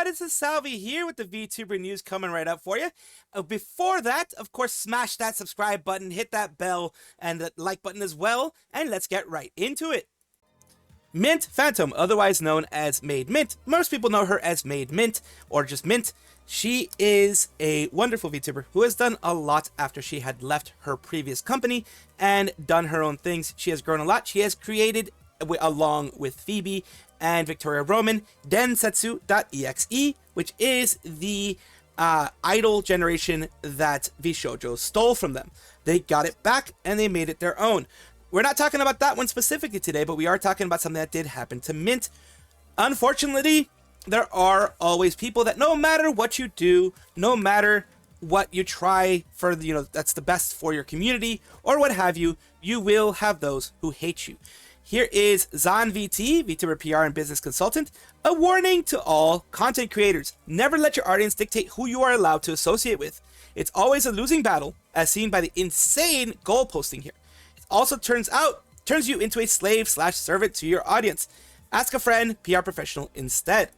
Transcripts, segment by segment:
everybody, this is Salvi here with the VTuber news coming right up for you. Before that, of course, smash that subscribe button, hit that bell, and the like button as well, and let's get right into it. Mint Phantom, otherwise known as Maid Mint. Most people know her as Maid Mint, or just Mint. She is a wonderful VTuber who has done a lot after she had left her previous company and done her own things. She has grown a lot. She has created, along with Phoebe and Victoria Roman, Densetsu.exe, which is the idol generation that VShojo stole from them. They got it back and they made it their own. We're not talking about that one specifically today, but we are talking about something that did happen to Mint. Unfortunately, there are always people that no matter what you do, no matter what you try for, that's the best for your community or what have you, you will have those who hate you. Here is Zan VT, VTuber PR and business consultant, a warning to all content creators. Never let your audience dictate who you are allowed to associate with. It's always a losing battle, as seen by the insane goal posting here. It also turns you into a slave/servant to your audience. Ask a friend, PR professional instead.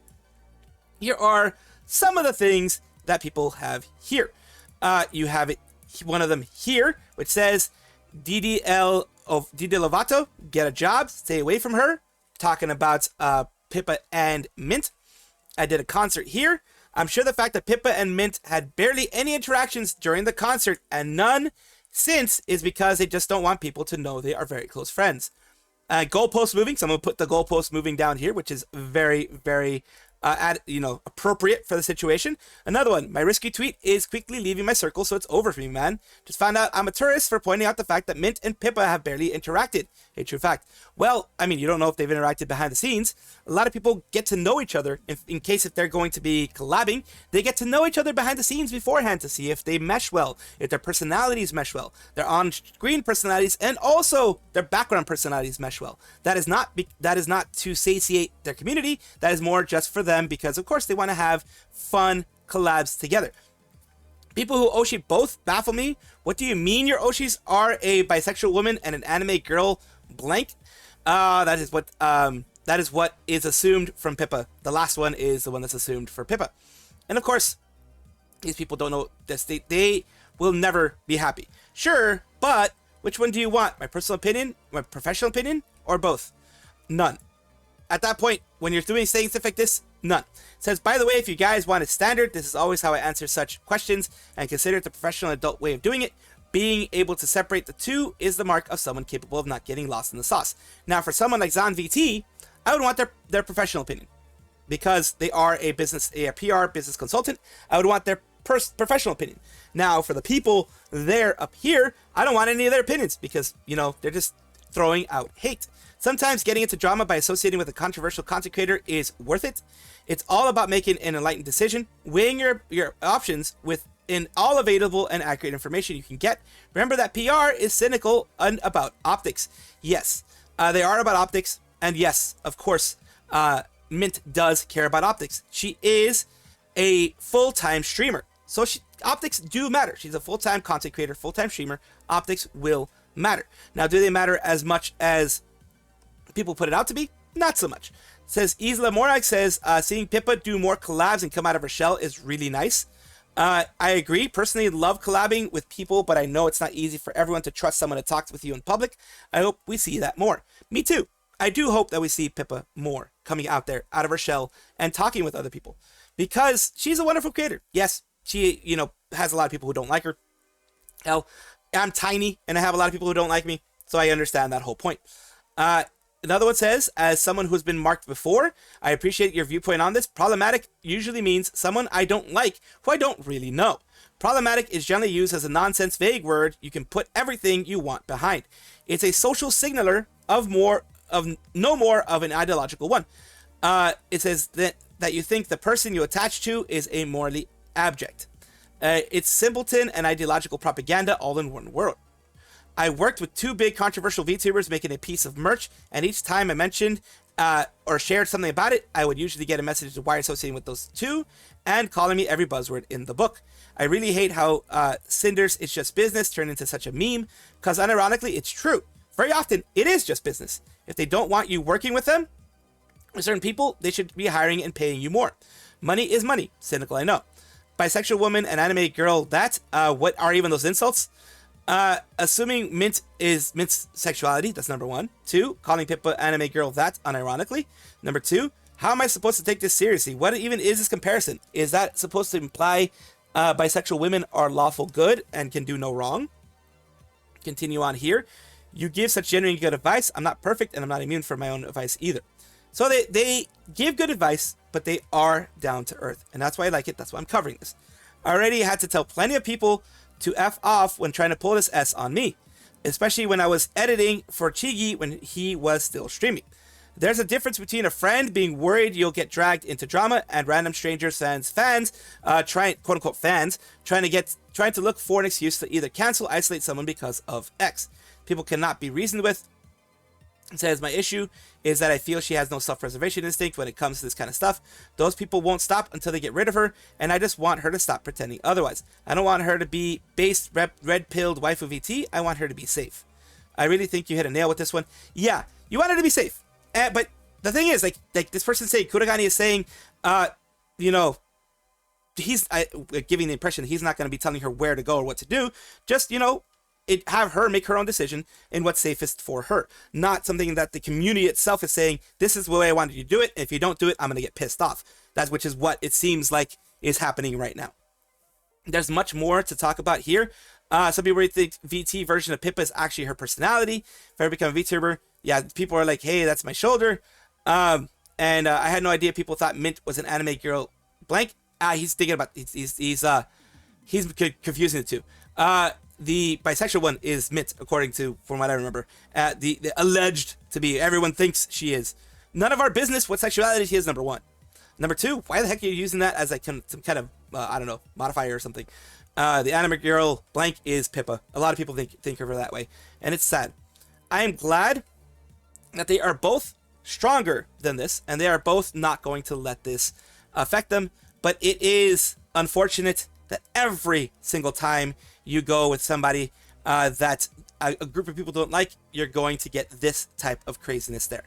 Here are some of the things that people have here. You have one of them here, which says DDL of Didi Lovato, get a job, stay away from her. Talking about Pippa and Mint. I did a concert here. I'm sure the fact that Pippa and Mint had barely any interactions during the concert and none since is because they just don't want people to know they are very close friends. Goalpost moving. Someone put the goalpost moving down here, which is very, very appropriate for the situation. Another one, my risky tweet is quickly leaving my circle, so it's over for me, man. Just found out I'm a tourist for pointing out the fact that Mint and Pippa have barely interacted. A true fact. Well, I mean, you don't know if they've interacted behind the scenes. A lot of people get to know each other in case if they're going to be collabing. They get to know each other behind the scenes beforehand to see if they mesh well, if their personalities mesh well, their on-screen personalities, and also their background personalities mesh well. That is not to satiate their community. That is more just for them because, of course, they want to have fun collabs together. People who Oshi both baffle me. What do you mean your Oshis are a bisexual woman and an anime girl blank? That is what is assumed from Pippa. The last one is the one that's assumed for Pippa. And of course, these people don't know this. They will never be happy. Sure, but which one do you want? My personal opinion, my professional opinion, or both? None. At that point, when you're doing saying stuff like this, none. It says, by the way, if you guys want it standard, this is always how I answer such questions and consider it the professional adult way of doing it. Being able to separate the two is the mark of someone capable of not getting lost in the sauce. Now, for someone like Zan VT, I would want their professional opinion because they are a PR business consultant. I would want their professional opinion. Now, for the people there up here, I don't want any of their opinions because, they're just throwing out hate. Sometimes getting into drama by associating with a controversial content creator is worth it. It's all about making an enlightened decision, weighing your options within all available and accurate information you can get. Remember that PR is cynical and about optics. Yes, they are about optics. And yes, of course, Mint does care about optics. She is a full-time streamer. So optics do matter. She's a full-time content creator, full-time streamer. Optics will matter. Now, do they matter as much as people put it out to be? Not so much. It says Isla Morag says seeing Pippa do more collabs and come out of her shell is really nice. I agree. Personally, love collabing with people, but I know it's not easy for everyone to trust someone to talk with you in public. I hope we see that more. Me too. I do hope that we see Pippa more coming out there, out of her shell, and talking with other people because she's a wonderful creator. Yes, she has a lot of people who don't like her. Hell, I'm tiny and I have a lot of people who don't like me, so I understand that whole point. Another one says, as someone who's been marked before, I appreciate your viewpoint on this. Problematic usually means someone I don't like, who I don't really know. Problematic is generally used as a nonsense vague word you can put everything you want behind. It's a social signaler of no more of an ideological one. It says that you think the person you attach to is a morally abject. It's simpleton and ideological propaganda all in one word. I worked with two big controversial VTubers making a piece of merch, and each time I mentioned or shared something about it, I would usually get a message to why associating with those two and calling me every buzzword in the book. I really hate how Cinder's It's Just Business turned into such a meme, because unironically, it's true. Very often, it is just business. If they don't want you working with them, with certain people, they should be hiring and paying you more. Money is money. Cynical, I know. Bisexual woman and anime girl, that, what are even those insults? Assuming Mint is Mint's sexuality, that's number 1. 2, calling Pippa anime girl that, unironically. Number 2, how am I supposed to take this seriously? What even is this comparison? Is that supposed to imply bisexual women are lawful good and can do no wrong? Continue on here. You give such genuine good advice. I'm not perfect and I'm not immune from my own advice either. So they give good advice, but they are down to earth. And that's why I like it. That's why I'm covering this. I already had to tell plenty of people to F off when trying to pull this S on me. Especially when I was editing for Chigi when he was still streaming. There's a difference between a friend being worried you'll get dragged into drama and random strangers and fans, quote unquote fans, trying to look for an excuse to either cancel, isolate someone because of X. People cannot be reasoned with. Says my issue is that I feel she has no self-preservation instinct when it comes to this kind of stuff. Those people won't stop until they get rid of her, and I just want her to stop pretending otherwise. I don't want her to be based, red-pilled wife of VT. I want her to be safe. I really think you hit a nail with this one. Yeah, you want her to be safe. But the thing is, like this person saying, Kuragani is saying, you know, he's giving the impression that he's not going to be telling her where to go or what to do. Just, you know, have her make her own decision in what's safest for her. Not something that the community itself is saying, this is the way I wanted you to do it. If you don't do it, I'm going to get pissed off. Which is what it seems like is happening right now. There's much more to talk about here. Some people think VT version of Pippa is actually her personality. If I become a VTuber, yeah, people are like, hey, that's my shoulder. I had no idea people thought Mint was an anime girl blank. He's thinking about, he's confusing the two. The bisexual one is Mint, according to, from what I remember. The alleged to be, everyone thinks she is. None of our business what sexuality she is, number 1. Number 2, why the heck are you using that as like some kind of, I don't know, modifier or something? The anime girl blank is Pippa. A lot of people think of her that way. And it's sad. I am glad that they are both stronger than this, and they are both not going to let this affect them. But it is unfortunate that every single time you go with somebody that a group of people don't like, you're going to get this type of craziness there.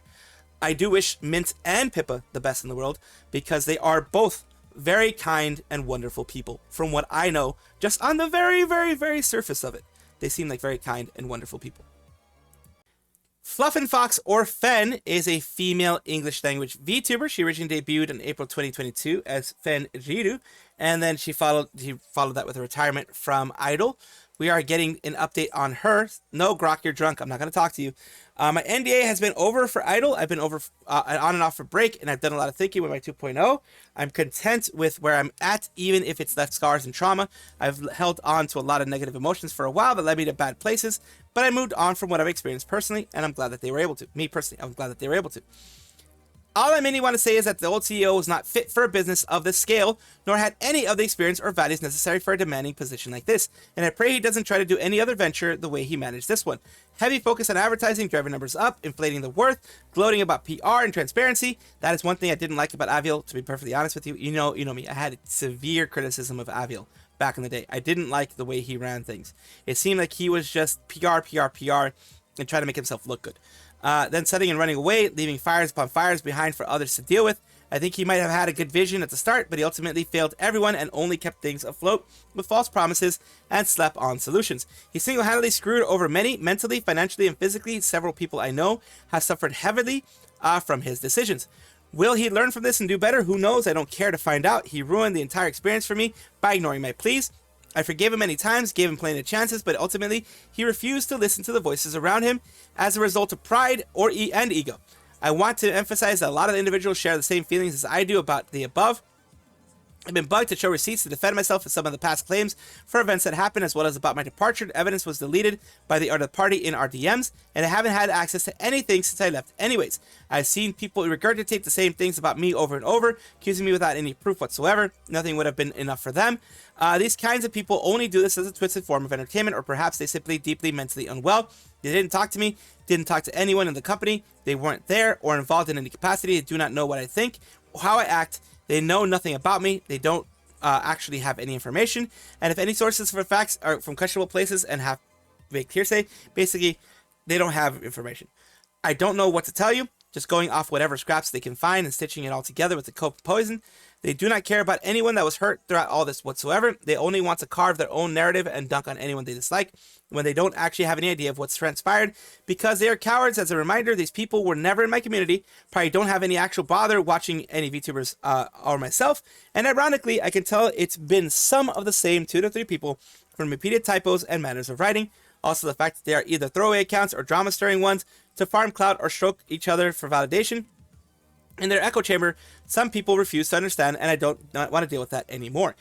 I do wish Mint and Pippa the best in the world, because they are both very kind and wonderful people. From what I know, just on the very, very, very surface of it, they seem like very kind and wonderful people. Fluffenfox, or Fen, is a female English language VTuber. She originally debuted in April 2022 as Fen Jiru, and then she followed that with a retirement from Idol. We are getting an update on her. No, Grok, you're drunk. I'm not going to talk to you. My NDA has been over for Idol. I've been over on and off for break, and I've done a lot of thinking with my 2.0. I'm content with where I'm at, even if it's left scars and trauma. I've held on to a lot of negative emotions for a while that led me to bad places, but I moved on from what I've experienced personally, and I'm glad that they were able to. Me personally, I'm glad that they were able to. All I mainly want to say is that the old CEO was not fit for a business of this scale, nor had any of the experience or values necessary for a demanding position like this, and I pray he doesn't try to do any other venture the way he managed this one. Heavy focus on advertising, driving numbers up, inflating the worth, gloating about PR and transparency. That is one thing I didn't like about Aviel, to be perfectly honest with you. You know me, I had severe criticism of Aviel back in the day. I didn't like the way he ran things. It seemed like he was just PR, and trying to make himself look good. Then setting and running away, leaving fires upon fires behind for others to deal with. I think he might have had a good vision at the start, but he ultimately failed everyone and only kept things afloat with false promises and slap-on solutions. He single-handedly screwed over many, mentally, financially, and physically. Several people I know have suffered heavily from his decisions. Will he learn from this and do better? Who knows? I don't care to find out. He ruined the entire experience for me by ignoring my pleas. I forgave him many times, gave him plenty of chances, but ultimately he refused to listen to the voices around him as a result of pride and ego. I want to emphasize that a lot of the individuals share the same feelings as I do about the above. I've been bugged to show receipts to defend myself for some of the past claims for events that happened, as well as about my departure. Evidence was deleted by the other party in our DMs, and I haven't had access to anything since I left anyways. I've seen people regurgitate the same things about me over and over, accusing me without any proof whatsoever. Nothing would have been enough for them. These kinds of people only do this as a twisted form of entertainment, or perhaps they simply deeply mentally unwell. They didn't talk to me, didn't talk to anyone in the company. They weren't there or involved in any capacity. They do not know what I think, or how I act. They know nothing about me. They don't actually have any information. And if any sources for facts are from questionable places and have vague hearsay, basically, they don't have information. I don't know what to tell you. Just going off whatever scraps they can find and stitching it all together with the coke poison. They do not care about anyone that was hurt throughout all this whatsoever. They only want to carve their own narrative and dunk on anyone they dislike when they don't actually have any idea of what's transpired because they are cowards. As a reminder, these people were never in my community, probably don't have any actual bother watching any VTubers or myself, and ironically, I can tell it's been some of the same 2 to 3 people from repeated typos and manners of writing. Also, the fact that they are either throwaway accounts or drama-stirring ones to farm clout or stroke each other for validation. In their echo chamber, some people refuse to understand, and I don't want to deal with that anymore.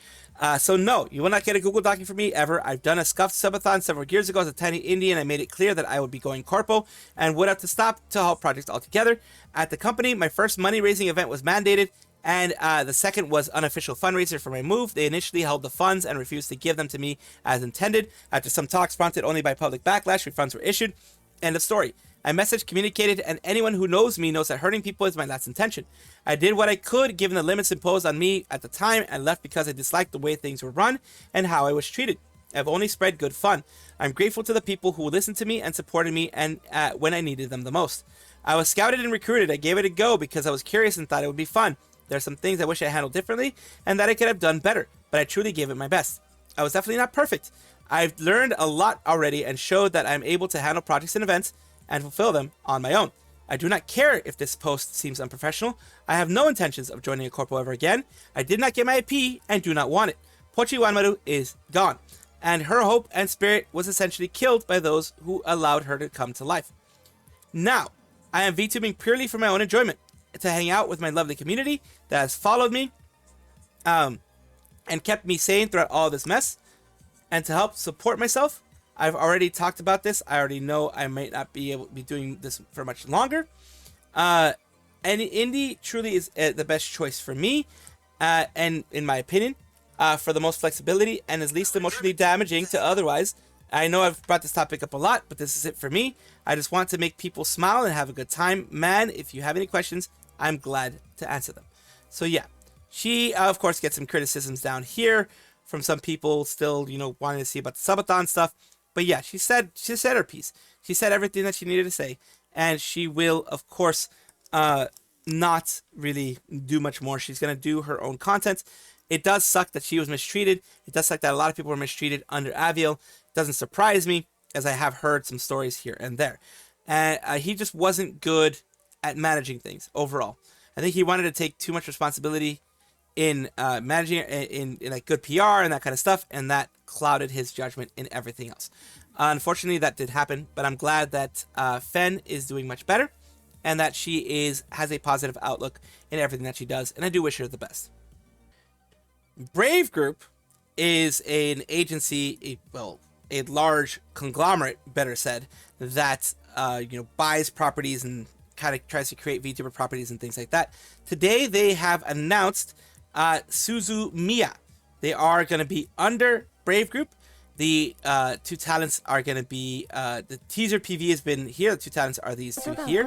So no, you will not get a Google Document from me ever. I've done a scuffed subathon several years ago as a tiny indie, and I made it clear that I would be going corpo and would have to stop to halt projects altogether. At the company, my first money-raising event was mandated, and the second was unofficial fundraiser for my move. They initially held the funds and refused to give them to me as intended. After some talks prompted only by public backlash, refunds were issued. End of story. I messaged, communicated, and anyone who knows me knows that hurting people is my last intention. I did what I could given the limits imposed on me at the time and left because I disliked the way things were run and how I was treated. I've only spread good fun. I'm grateful to the people who listened to me and supported me and when I needed them the most. I was scouted and recruited. I gave it a go because I was curious and thought it would be fun. There are some things I wish I handled differently and that I could have done better, but I truly gave it my best. I was definitely not perfect. I've learned a lot already and showed that I'm able to handle projects and events and fulfill them on my own. I do not care if this post seems unprofessional. I have no intentions of joining a corpo ever again. I did not get my IP and do not want it. Pochi Wanmaru is gone, and her hope and spirit was essentially killed by those who allowed her to come to life. Now, I am VTubing purely for my own enjoyment, to hang out with my lovely community that has followed me and kept me sane throughout all this mess, and to help support myself. I've already talked about this. I already know I might not be able to be doing this for much longer. And indie truly is the best choice for me, and in my opinion, for the most flexibility and is least emotionally damaging to otherwise. I know I've brought this topic up a lot, but this is it for me. I just want to make people smile and have a good time. Man, if you have any questions, I'm glad to answer them. So yeah, she of course gets some criticisms down here from some people still, wanting to see about the subathon stuff. But yeah, she said her piece. She said everything that she needed to say, and she will, of course, not really do much more. She's gonna do her own content. It does suck that she was mistreated. It does suck that a lot of people were mistreated under Aviel. It doesn't surprise me, as I have heard some stories here and there. And he just wasn't good at managing things overall. I think he wanted to take too much responsibility in managing in like good PR and that kind of stuff, and that clouded his judgment in everything else. Unfortunately, that did happen, but I'm glad that Fen is doing much better, and that she has a positive outlook in everything that she does, and I do wish her the best. Brave Group is an agency, a large conglomerate, better said, that buys properties and kind of tries to create VTuber properties and things like that. Today, they have announced Suzumia. They are going to be under Brave Group. The 2 talents are going to be, the teaser PV has been here. The 2 talents are these 2 here.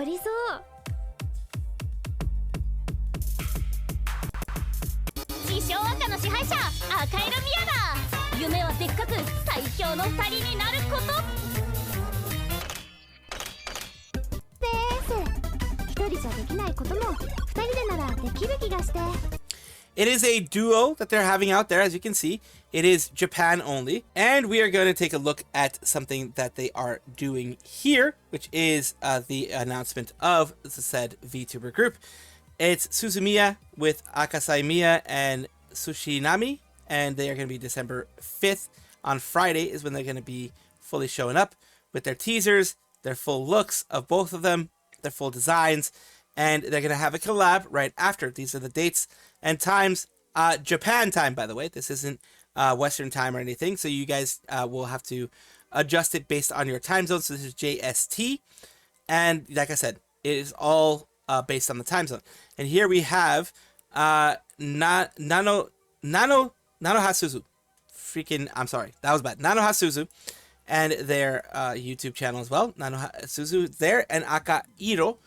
It is a duo that they're having out there, as you can see. It is Japan only. And we are going to take a look at something that they are doing here, which is the announcement of the said VTuber group. It's Suzumia with Akasai Miya and Sushinami, and they are going to be December 5th. On Friday is when they're going to be fully showing up with their teasers, their full looks of both of them, their full designs, and they're going to have a collab right after. These are the dates and times. Japan time, by the way. This isn't Western time or anything, so you guys will have to adjust it based on your time zone. So this is JST, and like I said, it is all based on the time zone. And here we have Nano Hasuzu. I'm sorry, that was bad. Nano Hasuzu, and their YouTube channel as well. Nano Hasuzu there, and Akairo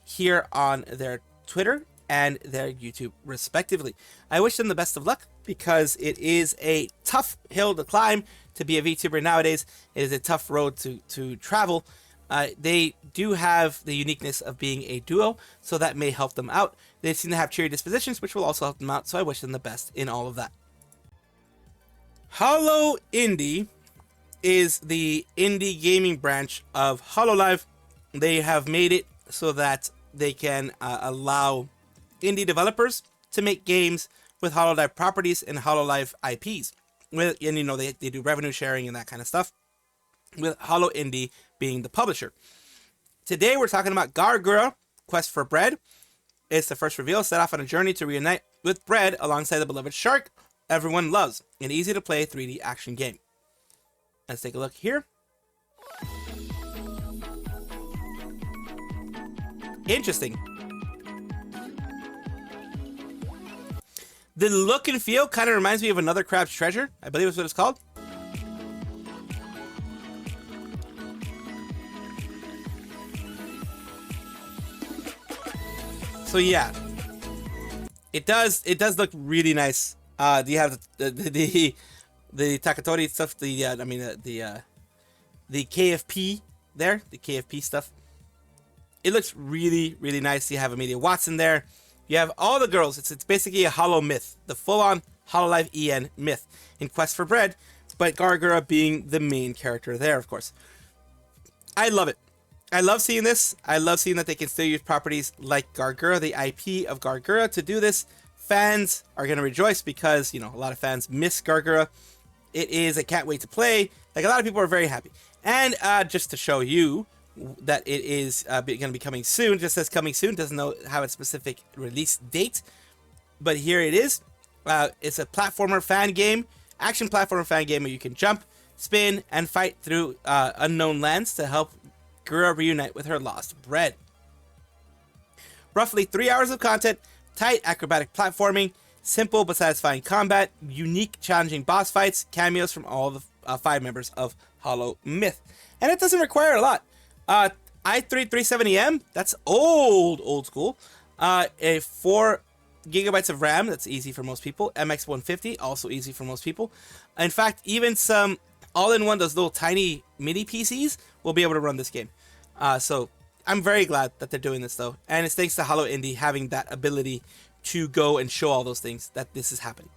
here on their Twitter and their YouTube respectively. I wish them the best of luck, because it is a tough hill to climb to be a VTuber nowadays. It is a tough road to travel. They do have the uniqueness of being a duo, so that may help them out. They seem to have cheery dispositions, which will also help them out, so I wish them the best in all of that. HoloIndie is the indie gaming branch of HoloLive. They have made it so that they can allow indie developers to make games with HoloLive properties and HoloLive IPs. And you know, they do revenue sharing and that kind of stuff, with HoloIndie being the publisher. Today we're talking about Gawr Gura, Quest for Bread. It's the first reveal, set off on a journey to reunite with Bread alongside the beloved shark everyone loves. An easy to play 3D action game. Let's take a look here. Interesting. The look and feel kind of reminds me of Another Crab's Treasure, I believe is what it's called. So yeah, it does look really nice. You have the Takatori stuff, the KFP there, the KFP stuff. It looks really, really nice. You have Amelia Watson there. You have all the girls. It's basically a Holo myth, the full-on HoloLive EN myth in Quest for Bread, but Gawr Gura being the main character there, of course. I love it. I love seeing this. I love seeing that they can still use properties like Gawr Gura, the IP of Gawr Gura, to do this. Fans are going to rejoice because, you know, a lot of fans miss Gawr Gura. It is a can't wait to play. Like, a lot of people are very happy. And just to show you that it is going to be coming soon, just says coming soon, doesn't know have a specific release date, but here it is. It's a platformer fan game, action platformer fan game where you can jump, spin, and fight through unknown lands to help Gura reunite with her lost bread. Roughly 3 hours of content, tight acrobatic platforming, simple but satisfying combat, unique challenging boss fights, cameos from all the 5 members of Holo Myth. And it doesn't require a lot. i3 370M, that's old school. A 4 gigabytes of RAM, that's easy for most people. MX 150, also easy for most people. In fact, even some all-in-one, those little tiny mini PCs will be able to run this game. So I'm very glad that they're doing this though. And it's thanks to HoloIndie having that ability to go and show all those things that this is happening.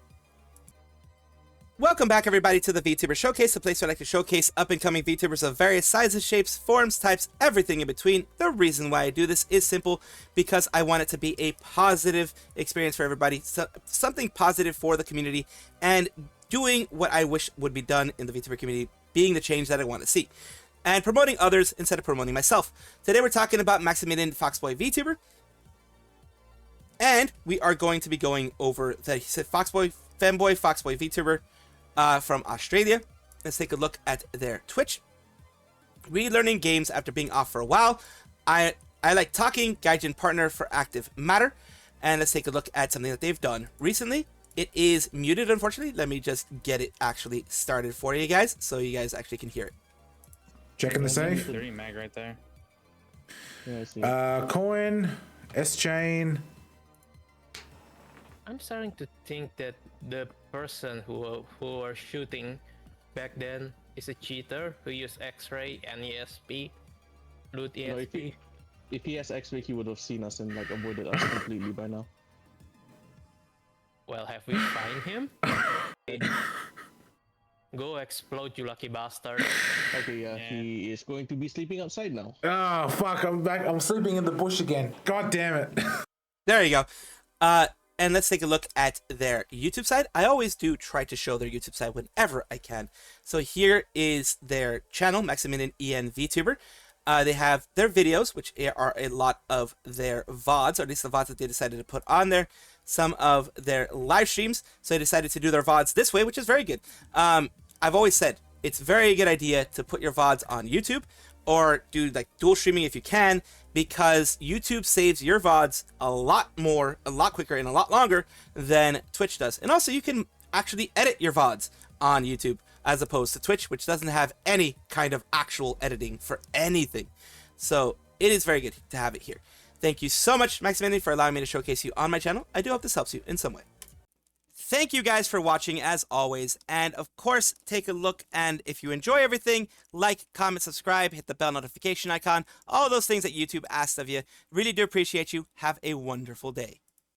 Welcome back everybody to the VTuber Showcase, the place where I like to showcase up-and-coming VTubers of various sizes, shapes, forms, types, everything in between. The reason why I do this is simple, because I want it to be a positive experience for everybody, something positive for the community, and doing what I wish would be done in the VTuber community, being the change that I want to see, and promoting others instead of promoting myself. Today we're talking about Maximillian Foxboy VTuber, and we are going to be going over the Foxboy VTuber from Australia. Let's take a look at their Twitch. Relearning games after being off for a while. I like talking, Gaijin partner for active matter. And let's take a look at something that they've done recently. It is muted, unfortunately. Let me just get it actually started for you guys, so you guys actually can hear it. Checking the safe. 30 mag right there. Yeah, I see. Coin, S-Chain. I'm starting to think that the person who are shooting back then is a cheater who used X-ray and ESP, loot ESP. No, if he has X-ray, he would have seen us and like avoided us completely by now. Well, have we find him? Go explode, you lucky bastard. Okay, yeah, he is going to be sleeping outside now. Oh fuck! I'm back. I'm sleeping in the bush again. God damn it! There you go. And let's take a look at their YouTube side. I always do try to show their YouTube side whenever I can. So here is their channel, Maximillian EN VTuber. They have their videos, which are a lot of their VODs, or at least the VODs that they decided to put on there. Some of their live streams. So they decided to do their VODs this way, which is very good. I've always said it's a very good idea to put your VODs on YouTube, or do like dual streaming if you can, because YouTube saves your VODs a lot quicker, and a lot longer than Twitch does. And also you can actually edit your VODs on YouTube as opposed to Twitch, which doesn't have any kind of actual editing for anything. So it is very good to have it here. Thank you so much, Maximillian, for allowing me to showcase you on my channel. I do hope this helps you in some way. Thank you guys for watching as always, and of course take a look, and if you enjoy everything, like, comment, subscribe, hit the bell notification icon, all those things that YouTube asks of you. Really do appreciate you. Have a wonderful day.